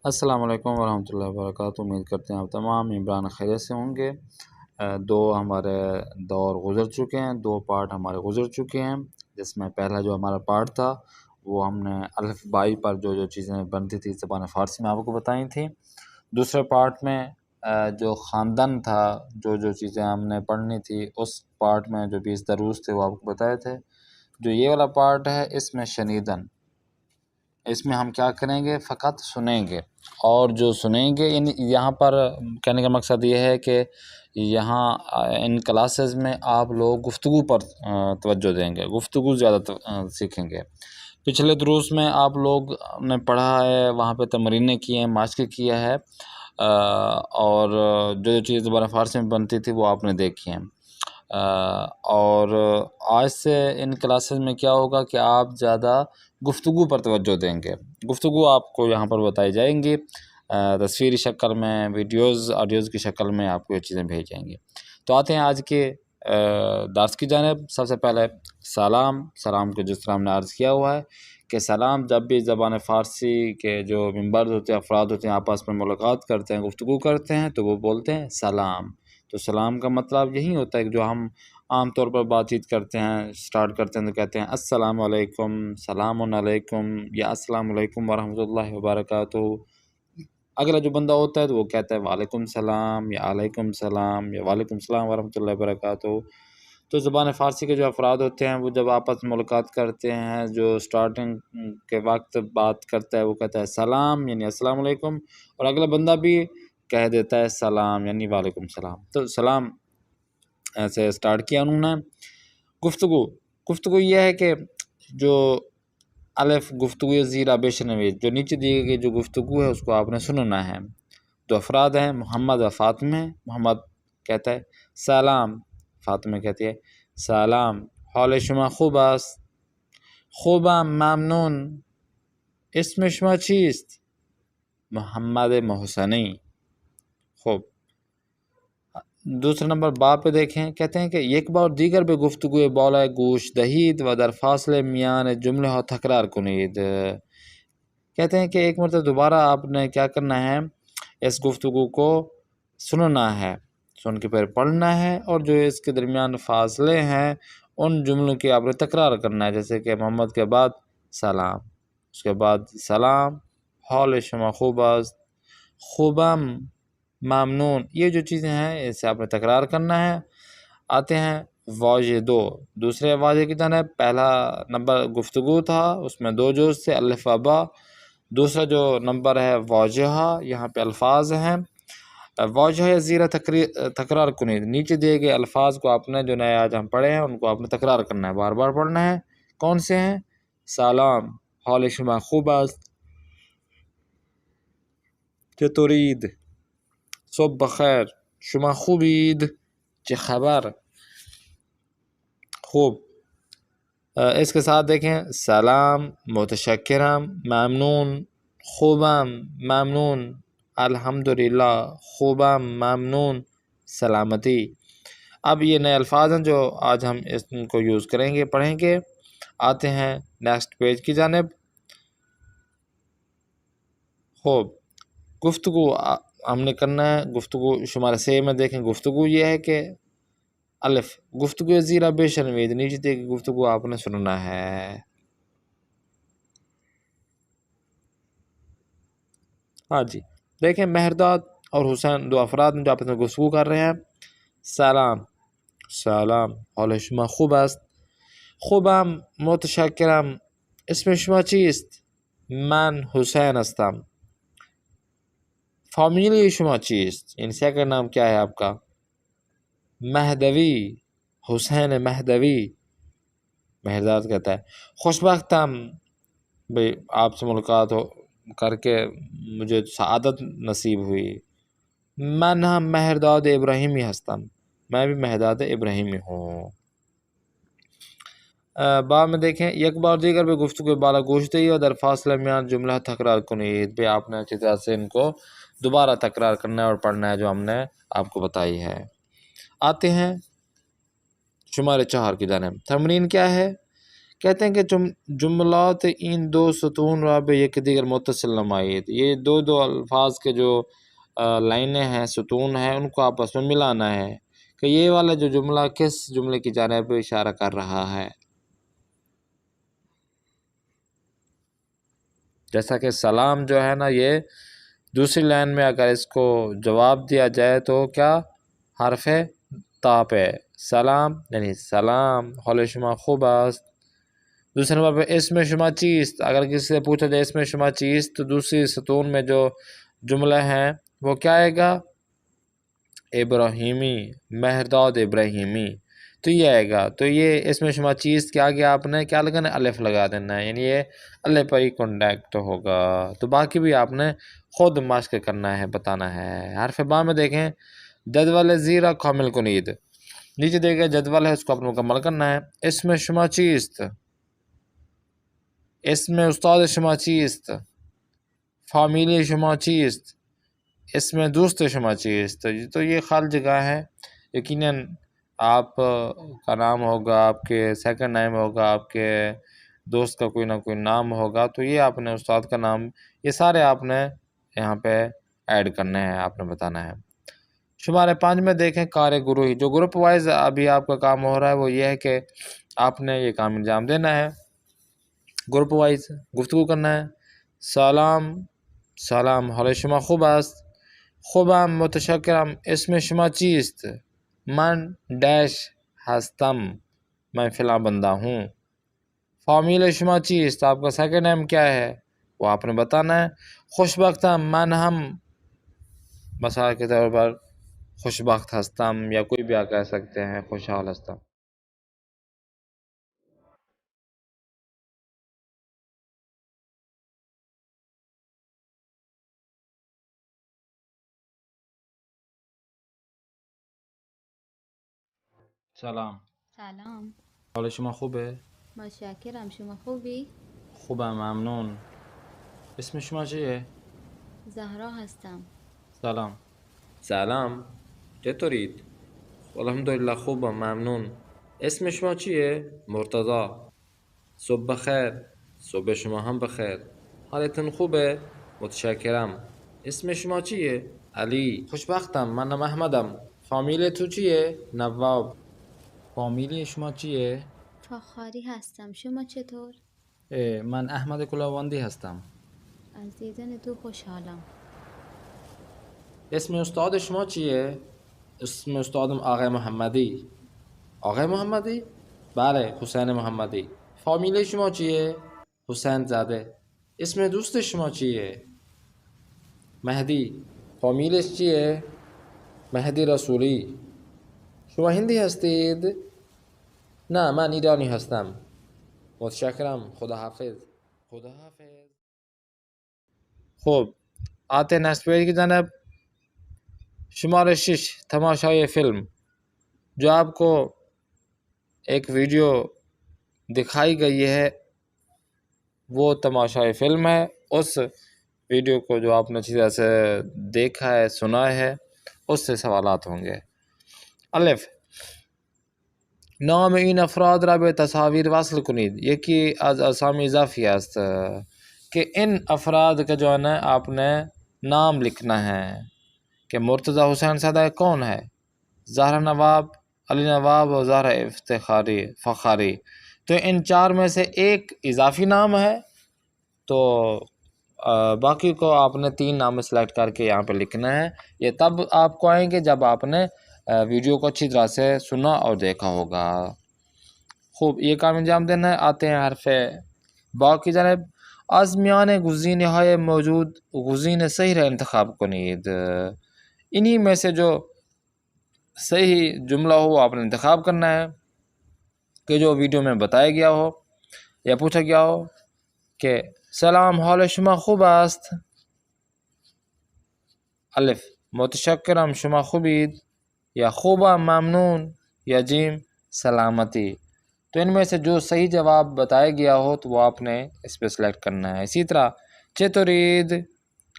السلام علیکم ورحمۃ اللہ وبرکاتہ۔ امید کرتے ہیں آپ تمام عمران خیریت سے ہوں گے۔ دو ہمارے دور گزر چکے ہیں، دو پارٹ ہمارے گزر چکے ہیں، جس میں پہلا جو ہمارا پارٹ تھا وہ ہم نے الف بائی پر جو چیزیں بنتی تھی زبان فارسی میں آپ کو بتائی تھیں۔ دوسرے پارٹ میں جو خاندان تھا، جو چیزیں ہم نے پڑھنی تھی اس پارٹ میں جو 20 دروس تھے وہ آپ کو بتائے تھے۔ جو یہ والا پارٹ ہے اس میں شنیدن، اس میں ہم کیا کریں گے، فقط سنیں گے، اور جو سنیں گے یعنی یہاں پر کہنے کا مقصد یہ ہے کہ یہاں ان کلاسز میں آپ لوگ گفتگو پر توجہ دیں گے، گفتگو زیادہ سیکھیں گے۔ پچھلے دروس میں آپ لوگ نے پڑھا ہے، وہاں پہ تمرینیں کی ہیں، مشق کیا ہے، اور جو چیز زبان فارسی میں بنتی تھی وہ آپ نے دیکھی ہیں۔ اور آج سے ان کلاسز میں کیا ہوگا کہ آپ زیادہ گفتگو پر توجہ دیں گے۔ گفتگو آپ کو یہاں پر بتائی جائیں گی، تصویری شکل میں، ویڈیوز آڈیوز کی شکل میں آپ کو یہ چیزیں بھیج جائیں گی۔ تو آتے ہیں آج کے درس کی جانب۔ سب سے پہلے سلام کو جس طرح ہم نے عرض کیا ہوا ہے کہ سلام جب بھی زبان فارسی کے جو ممبرز ہوتے ہیں، افراد ہوتے ہیں، آپس میں ملاقات کرتے ہیں، گفتگو کرتے ہیں تو وہ بولتے ہیں سلام۔ تو سلام کا مطلب یہی ہوتا ہے کہ جو ہم عام طور پر بات چیت کرتے ہیں، سٹارٹ کرتے ہیں تو کہتے ہیں السلام علیکم، سلام علیکم، یا السلام علیکم ورحمۃ اللہ وبرکاتہ۔ اگلا جو بندہ ہوتا ہے تو وہ کہتا ہے وعلیکم السلام، یا علیکم السلام، یا وعلیکم السلام ورحمۃ اللہ وبرکاتہ۔ تو زبان فارسی کے جو افراد ہوتے ہیں وہ جب آپس میں ملاقات کرتے ہیں، جو سٹارٹنگ کے وقت بات کرتا ہے وہ کہتا ہے سلام یعنی السلام علیکم، اور اگلا بندہ بھی کہہ دیتا ہے سلام یعنی وعلیکم السلام۔ تو سلام ایسے سٹارٹ کیا انہوں نے۔ گفتگو یہ ہے کہ جو الف گفتگو زیر آبیش نویز، جو نیچے دی گئی جو گفتگو ہے اس کو آپ نے سننا ہے۔ دو افراد ہیں، محمد و فاطمہ۔ محمد کہتا ہے سلام، فاطمہ کہتی ہے سلام، حال شما خوب است؟ خوبم ممنون، اسم شما چیست؟ محمد محسنی۔ خوب، دوسرے نمبر باب پہ دیکھیں، کہتے ہیں کہ یک بار دیگر به گفتگوی بالای گوش دهید و در فاصل میان جمله ها تکرار کنید۔ کہتے ہیں کہ ایک مرتبہ دوبارہ آپ نے کیا کرنا ہے، اس گفتگو کو سننا ہے، سن کے پھر پڑھنا ہے، اور جو اس کے درمیان فاصلے ہیں ان جملوں کی آپ نے تکرار کرنا ہے، جیسے کہ محمد کے بعد سلام، اس کے بعد سلام، حال شما خوب است، خوبم ممنون، یہ جو چیزیں ہیں اسے آپ نے تکرار کرنا ہے۔ آتے ہیں واضح دو، دوسرے واضح کی جانب۔ پہلا نمبر گفتگو تھا، اس میں دو جز سے الف و با۔ دوسرا جو نمبر ہے واضحہ، یہاں پہ الفاظ ہیں واضح زیرہ تکرار کنید، نیچے دیے گئے الفاظ کو آپ نے جو نئے آج ہم پڑھے ہیں ان کو آپ نے تکرار کرنا ہے، بار بار پڑھنا ہے۔ کون سے ہیں؟ سلام، حال شما خوب است؟ چطورید؟ صبح بخیر، شما خوبید؟ چه خبر؟ خوب، اس کے ساتھ دیکھیں سلام، متشکرم، ممنون، خوبم، ممنون، الحمدللہ، خوبم، ممنون، سلامتی۔ اب یہ نئے الفاظ ہیں جو آج ہم اس کو یوز کریں گے، پڑھیں گے۔ آتے ہیں نیکسٹ پیج کی جانب۔ خوب، گفتگو ہم نے کرنا ہے، گفتگو شمارہ 6 میں دیکھیں، گفتگو یہ ہے کہ الف گفتگو زیرہ بے شنوید، نیچے دیکھ گفتگو آپ نے سننا ہے۔ ہاں جی، دیکھیں مہرداد اور حسین دو افراد جو آپس میں گفتگو کر رہے ہیں۔ سلام، سلام، حال شما خوب است؟ خوبم، متشکرم، اسم شما چیست؟ من حسین هستم. فامیلی شما چیست؟ یعنی سیکنڈ نام کیا ہے آپ کا؟ مہدوی، حسین مہدوی۔ مہرداد کہتا ہے خوشبختم، بھئی آپ سے ملاقات کر کے مجھے سعادت نصیب ہوئی۔ من ہم مہرداد ابراہیمی ہستم، میں بھی مہرداد ابراہیمی ہوں۔ بعد میں دیکھیں یک بار دیگر بھی گفتگو بالا گوش دہی اور در فاصلہ میان جملہ تکرار کنید، بھی آپ نے اچھی طرح سے ان کو دوبارہ تکرار کرنا ہے اور پڑھنا ہے جو ہم نے آپ کو بتائی ہے۔ آتے ہیں شمارے 4 کی جانب۔ تمرین کیا ہے کہتے ہیں کہ جملات ان دو ستون رابع یک دیگر متصل نمائید، یہ دو الفاظ کے جو لائنیں ہیں، ستون ہیں، ان کو آپس میں ملانا ہے کہ یہ والا جو جملہ کس جملے کی جانب اشارہ کر رہا ہے۔ جیسا کہ سلام جو ہے نا، یہ دوسری لائن میں اگر اس کو جواب دیا جائے تو کیا حرف تا پہ سلام، یعنی سلام حال شما خوب است۔ دوسرے نمبر پہ اسم شما چیست، اگر کسی سے پوچھا جائے اسم شما چیست تو دوسری ستون میں جو جملہ ہیں وہ کیا آئے گا؟ ابراہیمی، مہرداد ابراہیمی، تو یہ آئے گا۔ تو یہ اسم شما چیز کے آگے آپ نے کیا لگانا ہے؟ الف لگا دینا ہے، یعنی یہ الف پر ہی کانٹیکٹ ہوگا۔ تو باقی بھی آپ نے خود مشق کرنا ہے، بتانا ہے۔ حرف با میں دیکھیں، جدول زیرہ کامل کنید، نیچے دیکھیں جدول ہے، اس کو آپ نے مکمل کرنا ہے۔ اسم شما چیست، اسم استاد شما چیست، فامیلی شما چیست، اسم دوست شما چیست۔ تو یہ خالی جگہ ہے، یقیناً آپ کا نام ہوگا، آپ کے سیکنڈ نیم ہوگا، آپ کے دوست کا کوئی نہ کوئی نام ہوگا، تو یہ آپ نے استاد کا نام، یہ سارے آپ نے یہاں پہ ایڈ کرنے ہیں، آپ نے بتانا ہے۔ شمارے 5 میں دیکھیں کار گروہی، جو گروپ وائز ابھی آپ کا کام ہو رہا ہے وہ یہ ہے کہ آپ نے یہ کام انجام دینا ہے، گروپ وائز گفتگو کرنا ہے۔ سلام، سلام حال شما خوب است، خوبم متشکرم، اسم شما چیست؟ من ڈیش ہستم، میں فلاں بندہ ہوں۔ فامیل شما چیست، آپ کا سیکنڈ نیم کیا ہے وہ آپ نے بتانا ہے۔ خوشبختم، من ہم مثال کے طور پر خوشبخت ہستم، یا کوئی بھی آپ کہہ سکتے ہیں خوشحال ہستم۔ سلام، سلام، حال شما خوبه؟ متشکرم. شما خوبی؟ خوبم، ممنون. اسم شما چیه؟ زهرا هستم. سلام. سلام، چطورید؟ الحمدلله خوبم، ممنون. اسم شما چیه؟ مرتضی. صبح بخیر. صبح شما هم بخیر. حالتون خوبه؟ متشکرم. اسم شما چیه؟ علی. خوشبختم، منم احمدم. فامیل تو چیه؟ نواب. فامیلی شما چیه؟ فخاری هستم. شما چطور؟ من احمد کلاواندی هستم. از دیدن تو خوشحالم. اسم استاد شما چیه؟ اسم استادم آقای محمدی. آقای محمدی؟ بله، حسین محمدی. فامیل شما چیه؟ حسین زاده. اسم دوست شما چیه؟ مهدی. فامیلش چیه؟ مهدی رسولی. شما هندی هستید؟ نه، من ایرانی هستم. متشکرم، خدا حافظ. خدا حافظ. خب آتے نیکسٹ پیج کی جانب۔ شمارہ 6، تماشای فلم۔ جو آپ کو ایک ویڈیو دکھائی گئی ہے وہ تماشای فلم ہے، اس ویڈیو کو جو آپ نے اچھی طرح سے دیکھا ہے، سنا ہے، اس سے سوالات ہوں گے۔ الف، نام این افراد را به تصاویر وصل کنید، یکی از اسامی اضافی است کہ ان افراد کا جو ہے نا آپ نے نام لکھنا ہے کہ مرتضی حسین صدر کون ہے؟ زہرا نواب، علی نواب اور زہرا فخاری۔ تو ان 4 میں سے ایک اضافی نام ہے، تو باقی کو آپ نے 3 نام سلیکٹ کر کے یہاں پہ لکھنا ہے۔ یہ تب آپ کو آئیں گے جب آپ نے ویڈیو کو اچھی طرح سے سنا اور دیکھا ہوگا۔ خوب، یہ کام انجام دینا ہے۔ آتے ہیں حرف با کی جانب۔ از میان گزینه های موجود گزینه صحیح را انتخاب کنید، انہی میں سے جو صحیح جملہ ہو آپ نے انتخاب کرنا ہے کہ جو ویڈیو میں بتایا گیا ہو یا پوچھا گیا ہو کہ سلام حال شما خوب است؟ الف، متشکرم شما خوبید، یا خوبم ممنون، یا جیم سلامتی۔ تو ان میں سے جو صحیح جواب بتایا گیا ہو تو وہ آپ نے اس پہ سلیکٹ کرنا ہے۔ اسی طرح چطورید،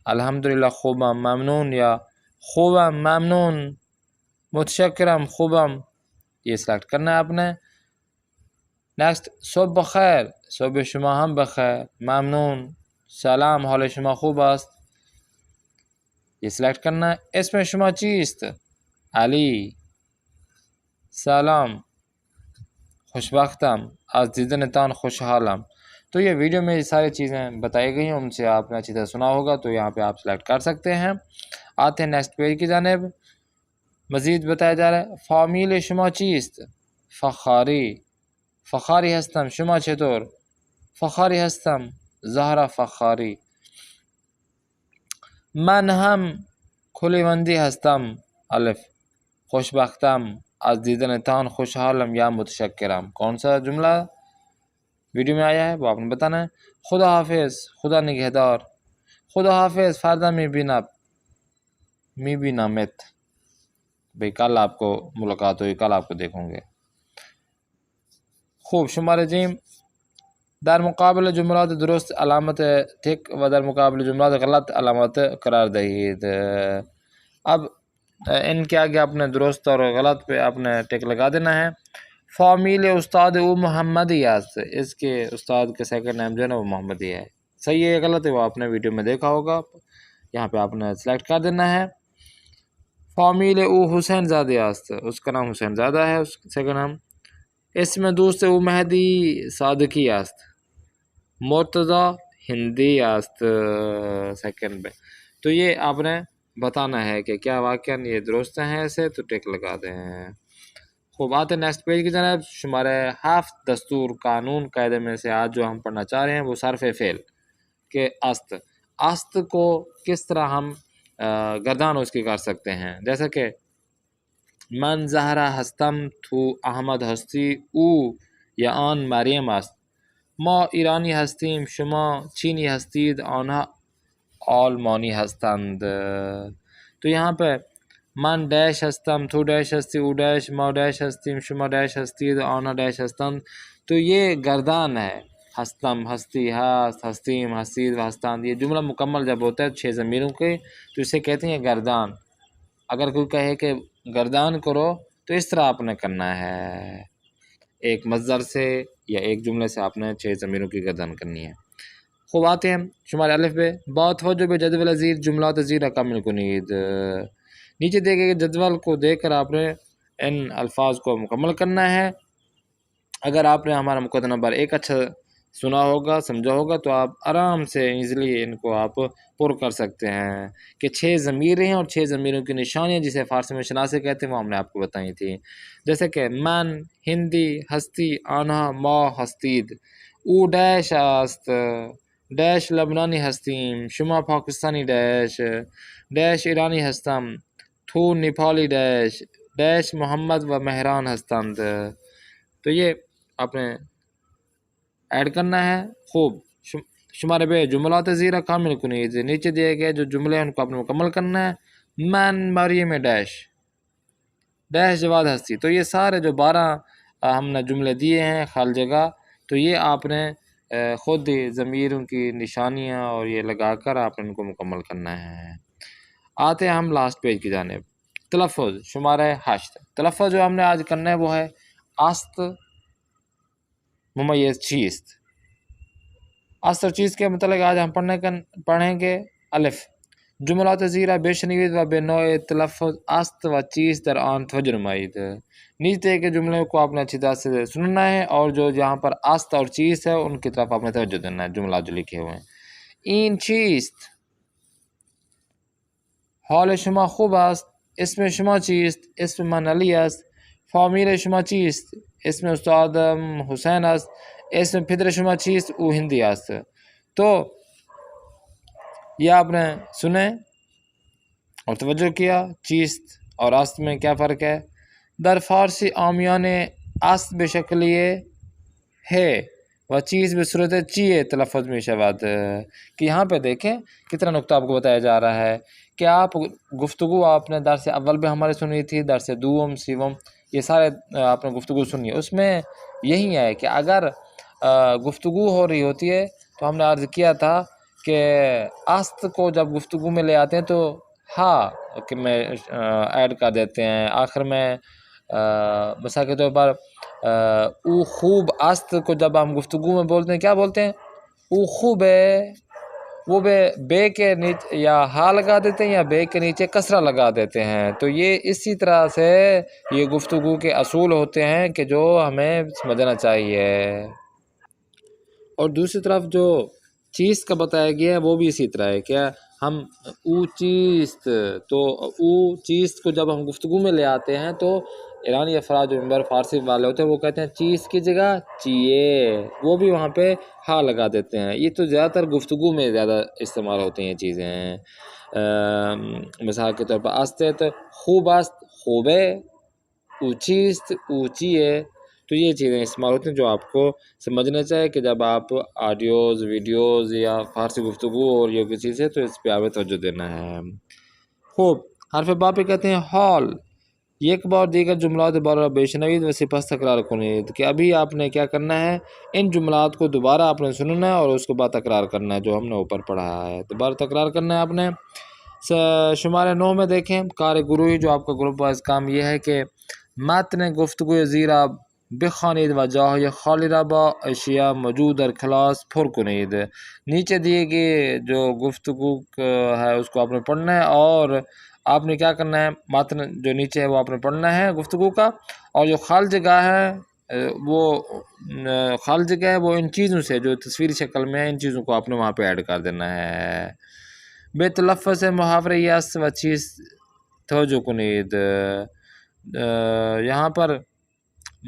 الحمدللہ خوبم ممنون، یا خوبم ممنون، متشکرم خوبم، یہ سلیکٹ کرنا ہے آپ نے۔ نیکسٹ صبح بخیر، صبح شما هم بخیر. ممنون. سلام، حال شما خوب است؟ یہ سلیکٹ کرنا ہے. اسم شما چیست؟ علی. سلام، خوشبختم، از دیدنتان خوشحالم. تو یہ ویڈیو میں یہ ساری چیزیں بتائی گئی ہیں، ان سے آپ نے اچھی طرح سنا ہوگا، تو یہاں پہ آپ سلیکٹ کر سکتے ہیں. آتے ہیں نیکسٹ پیج کی جانب. مزید بتایا جا رہا ہے فامیل شما چیست؟ فخاری. فخاری هستم. شما چطور؟ فخاری هستم. زهرا فخاری. من هم کلیوندی هستم. الف. خوشبختم، از دیدنتان خوشحالم یا متشکرم. کون سا جملہ ویڈیو میں آیا ہے وہ آپ نے بتانا ہے. خدا حافظ، خدا نگہدار. خدا حافظ، فردا میبینمت. بھئی کل آپ کو ملاقات ہوئی، کل آپ کو دیکھوں گے. خوب. شماره جیم. در مقابل جملات درست علامت تک و در مقابل جملات غلط علامت قرار دهید. اب ان کے آگے آپ نے درست اور غلط پہ آپ نے ٹک لگا دینا ہے. فامیل استاد او محمدی است. اس کے استاد کے سیکنڈ نیم جو ہے نا وہ محمدی ہے. صحیح ہے غلط ہے وہ آپ نے ویڈیو میں دیکھا ہوگا، یہاں پہ آپ نے سلیکٹ کر دینا ہے. فامیل او حسین زادہ است. اس کا نام حسین زادہ ہے، اس سیکنڈ نام. اسم دوست او مہدی صادقی است. مرتضی ہندی است سیکنڈ پہ. تو یہ آپ نے بتانا ہے کہ کیا واقعا یہ درست ہیں ایسے، تو ٹک لگا دیں. خوب. آتے نیکسٹ پیج کی جانب. شمارے 7 دستور قانون قاعدے میں سے آج جو ہم پڑھنا چاہ رہے ہیں وہ صرف فعل کہ است. است کو کس طرح ہم گردان اس کی کر سکتے ہیں، جیسا کہ من زهرا هستم، تو احمد هستی، او یا آن مریم است. ما ایرانی هستیم، شما چینی هستید، آنها آلمانی هستند. تو یہاں پہ من ڈیش هستم، تو ڈیش هستی، او ڈیش، ما ڈیش هستیم، شما ڈیش هستید، آنها ڈیش هستند. تو یہ گردان ہے. ہستم، ہستی، ہست، ہستیم، ہستید و ہستند. یہ جملہ مکمل جب ہوتا ہے 6 ضمیروں کے تو اسے کہتے ہیں گردان. اگر کوئی کہے کہ گردان کرو تو اس طرح آپ نے کرنا ہے، ایک مصدر سے یا ایک جملے سے آپ نے 6 ضمیروں کی گردان کرنی ہے. خوب. آتے ہیں شمارے الف پہ. بات توجہ بے جدول زیر جملات زیر کامل کنید. نیچے دیے گئے جدول کو دیکھ کر آپ نے ان الفاظ کو مکمل کرنا ہے. اگر آپ نے ہمارا مقدمہ نمبر 1 اچھا سنا ہوگا، سمجھا ہوگا، تو آپ آرام سے ایزیلی ان کو آپ پر کر سکتے ہیں کہ 6 ضمیریں ہیں اور 6 ضمیروں کی نشانیاں جسے فارسی میں شناسے کہتے ہیں وہ ہم نے آپ کو بتائی تھی. جیسے کہ من ہندی ہستی، آنها ما هستید، او ڈیش است، ڈیش لبنانی هستیم، شما پاکستانی ڈیش ایرانی هستم، تو نیپالی ڈیش محمد و مهران هستند. تو یہ آپ نے ایڈ کرنا ہے. خوب. شمارے بے جملات زیرہ کامل کنید. نیچے دیے گئے جو جملے ہیں ان کو آپ نے مکمل کرنا ہے. من مریم ڈیش جواد ہستی. تو یہ سارے جو 12 ہم نے جملے دیے ہیں خال جگہ، تو یہ آپ نے خود ضمیروں کی نشانیاں اور یہ لگا کر آپ نے ان کو مکمل کرنا ہے. آتے ہیں ہم لاسٹ پیج کی جانب. تلفظ شمارہ 8. تلفظ جو ہم نے آج کرنا ہے وہ ہے است ممیز چیست. است اور چیز کے متعلق آج ہم پڑھیں گے. الف. جملات زیرہ بے شنید و بے نوع تلفظ است و چیز در آن توجہ نمائید. نیچے کے جملے کو آپ نے اچھی طرح سے سننا ہے اور جو جہاں پر است اور چیز ہے ان کی طرف آپ نے توجہ دینا ہے. جملات جو لکھے ہوئے ہیں. این چیست. حال شما خوب است. اسم شما چیست. اسم من علی است. فامیل شما چیست. اسم استادم حسین است. اسم پدر شما چیست. او ہندی است. تو یہ آپ نے سنے اور توجہ کیا چیست اور است میں کیا فرق ہے. در فارسی عامیان است به شکل ہے و چیز به صورت چیه تلفظ می شود. کہ یہاں پہ دیکھیں کتنا نقطہ آپ کو بتایا جا رہا ہے کہ آپ گفتگو آپ نے درس اول بھی ہمارے سنی تھی، درس دوم سیوم یہ سارے آپ نے گفتگو سنی ہے. اس میں یہی ہے کہ اگر گفتگو ہو رہی ہوتی ہے تو ہم نے عرض کیا تھا کہ است کو جب گفتگو میں لے آتے ہیں تو ہاں کہ میں ایڈ کر دیتے ہیں، آخر میں مثال کے طور پر او خوب است کو جب ہم گفتگو میں بولتے ہیں کیا بولتے ہیں؟ او خوب ہے، وہ بے کے نیچے یا ہا لگا دیتے ہیں یا بے کے نیچے کسرہ لگا دیتے ہیں. تو یہ اسی طرح سے یہ گفتگو کے اصول ہوتے ہیں کہ جو ہمیں سمجھنا چاہیے. اور دوسری طرف جو چیز کا بتایا گیا ہے وہ بھی اسی طرح ہے. کیا ہم او چیست، تو او چیز کو جب ہم گفتگو میں لے آتے ہیں تو ایرانی افراد جو ممبر فارسی والے ہوتے ہیں وہ کہتے ہیں چیز کی جگہ چیئے، وہ بھی وہاں پہ ہا لگا دیتے ہیں. یہ تو زیادہ تر گفتگو میں زیادہ استعمال ہوتی ہیں چیزیں. مثال کے طور پر آستے تو خوب است خوبے، او چیست اونچی ہے. تو یہ چیزیں استعمال ہوتی ہیں جو آپ کو سمجھنا چاہیے کہ جب آپ آڈیوز ویڈیوز یا فارسی گفتگو اور یہ کوئی چیز ہے تو اس پہ آپ توجہ دینا ہے. خوب حرف با پہ کہتے ہیں حال، ایک بار دیگر جملات دوبارہ بشنوید و سپس تکرار کنید. کہ ابھی آپ نے کیا کرنا ہے، ان جملات کو دوبارہ آپ نے سننا ہے اور اس کے بعد تکرار کرنا ہے جو ہم نے اوپر پڑھا ہے. دوبارہ تکرار کرنا ہے آپ نے. شمارے 9 میں دیکھیں کار گروہی جو آپ کا گروپ وائز کام یہ ہے کہ متن گفتگو زیرا بخوانید و جاهای خالی را با اشیاء موجود در کلاس پر کنید. نیچے دیے گئے جو گفتگو ہے اس کو آپ نے پڑھنا ہے اور آپ نے کیا کرنا ہے، متن جو نیچے ہے وہ آپ نے پڑھنا ہے گفتگو کا، اور جو خالی جگہ ہے وہ خالی جگہ ہے وہ ان چیزوں سے جو تصویری شکل میں ہے ان چیزوں کو آپ نے وہاں پہ ایڈ کر دینا ہے. بے تلفظ محاورے یس و چیز توجہ کنید. یہاں پر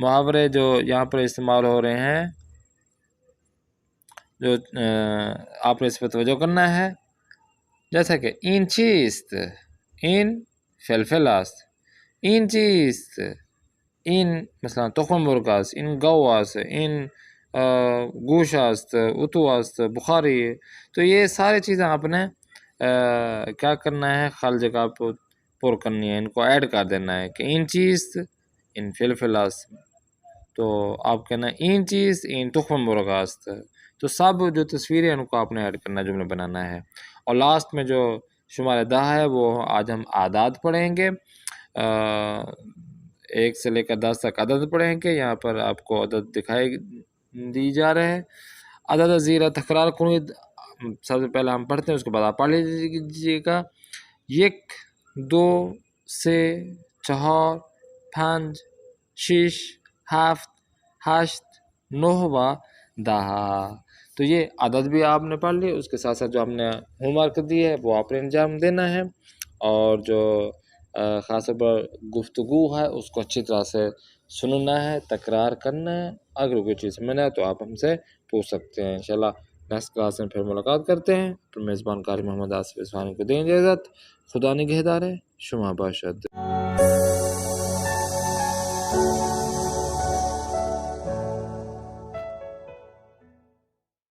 محاورے جو یہاں پر استعمال ہو رہے ہیں جو آپ نے اس پہ توجہ کرنا ہے، جیسا کہ این چیست، این فلفل است، این چیست، این مثلا تخم مرغ است، این گاو است، این گوش است، اتو است، بخاری. تو یہ ساری چیزیں آپ نے کیا کرنا ہے، خالی جگہ پر کرنی ہے، ان کو ایڈ کر دینا ہے کہ این چیست، این فلفل است. تو آپ کہنا ہے این چیز این تخم مرغ است. تو سب جو تصویریں ہیں ان کو آپ نے ایڈ کرنا، جملہ بنانا ہے. اور لاسٹ میں جو شمارہ 10 ہے وہ آج ہم اعداد پڑھیں گے، 1 سے لے کر 10 تک عدد پڑھیں گے. یہاں پر آپ کو عدد دکھائی دی جا رہے ہیں. عدد زیرہ تکرار کنید، سب سے پہلے ہم پڑھتے ہیں اس کے بعد آپ پڑھ لیجیے گا. 1 2 3 4 5 6 7 8 9 و 10. تو یہ عدد بھی آپ نے پڑھ لی. اس کے ساتھ ساتھ جو ہم نے ہوم ورک دی ہے وہ آپ نے انجام دینا ہے، اور جو خاص طور پر گفتگو ہے اس کو اچھی طرح سے سننا ہے، تکرار کرنا ہے. اگر کوئی چیز سمجھنا ہے تو آپ ہم سے پوچھ سکتے ہیں. انشاءاللہ نیکسٹ کلاس میں پھر ملاقات کرتے ہیں. تو میزبان قاری محمد آصف اصفہانی کو دیں اجازت. خدا نگہدار. شما باشد.